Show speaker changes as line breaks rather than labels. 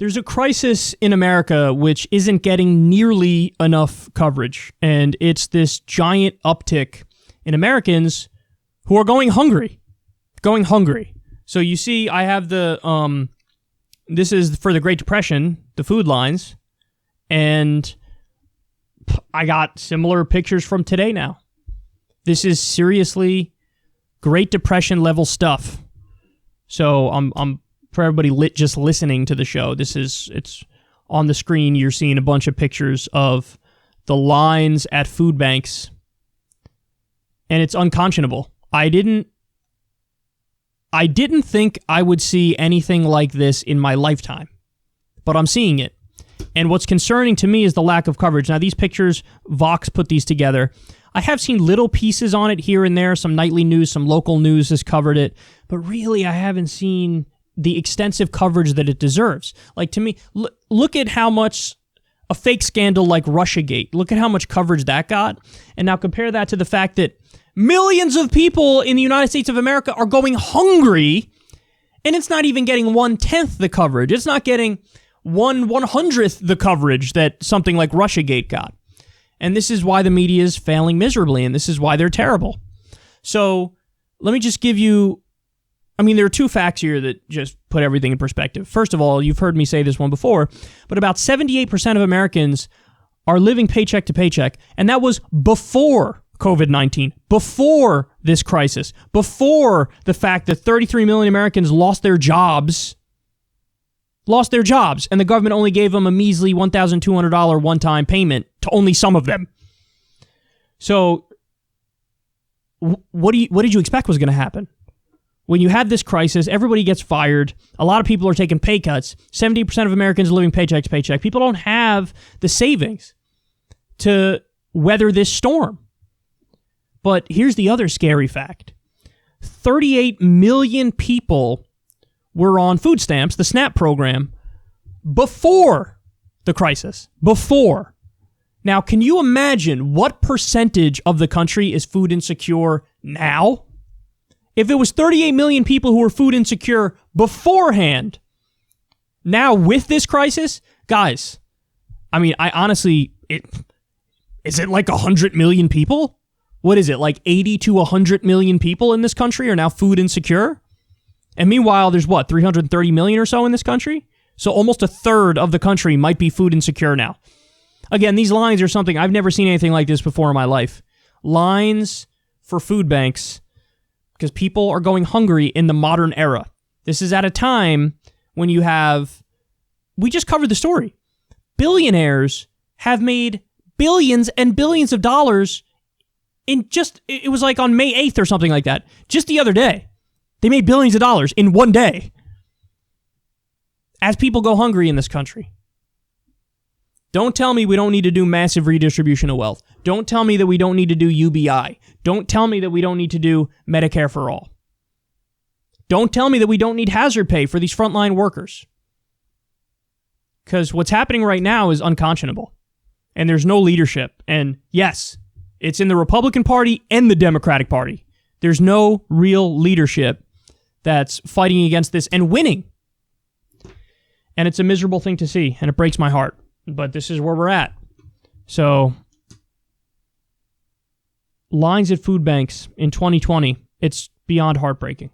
There's a crisis in America which isn't getting nearly enough coverage, and it's this giant uptick in Americans who are going hungry. So you see, I have this is for the Great Depression, the food lines, and I got similar pictures from today now. This is seriously Great Depression level stuff. So I'm for everybody just listening to the show, it's on the screen. You're seeing a bunch of pictures of the lines at food banks, and it's unconscionable. I didn't think I would see anything like this in my lifetime, but I'm seeing it. And what's concerning to me is the lack of coverage. Now, these pictures, Vox put these together. I have seen little pieces on it here and there. Some nightly news, some local news has covered it. But really, I haven't seen the extensive coverage that it deserves. Like, to me, look at how much a fake scandal like Russiagate, look at how much coverage that got. And now compare that to the fact that millions of people in the United States of America are going hungry, and it's not even getting 1/10 the coverage. It's not getting 1/100th the coverage that something like Russiagate got. And this is why the media is failing miserably, and this is why they're terrible. So let me just give you, there are two facts here that just put everything in perspective. First of all, you've heard me say this one before, but about 78% of Americans are living paycheck to paycheck, and that was before COVID-19, before this crisis, before the fact that 33 million Americans lost their jobs, and the government only gave them a measly $1,200 one-time payment to only some of them. So what did you expect was going to happen? When you have this crisis, everybody gets fired. A lot of people are taking pay cuts. 70% of Americans are living paycheck to paycheck. People don't have the savings to weather this storm. But here's the other scary fact. 38 million people were on food stamps, the SNAP program, before the crisis. Before. Now, can you imagine what percentage of the country is food insecure now? If it was 38 million people who were food insecure beforehand, now with this crisis, guys, I honestly, is it like 100 million people? What is it, like 80 to 100 million people in this country are now food insecure? And meanwhile, there's 330 million or so in this country? So almost a third of the country might be food insecure now. Again, these lines are something, I've never seen anything like this before in my life. Lines for food banks, because people are going hungry in the modern era. This is at a time when you have, we just covered the story, billionaires have made billions and billions of dollars in just, it was like on May 8th or something like that. Just the other day. They made billions of dollars in one day. As people go hungry in this country. Don't tell me we don't need to do massive redistribution of wealth. Don't tell me that we don't need to do UBI. Don't tell me that we don't need to do Medicare for all. Don't tell me that we don't need hazard pay for these frontline workers. Because what's happening right now is unconscionable. And there's no leadership. And yes, it's in the Republican Party and the Democratic Party. There's no real leadership that's fighting against this and winning. And it's a miserable thing to see, and it breaks my heart. But this is where we're at. So, lines at food banks in 2020, it's beyond heartbreaking.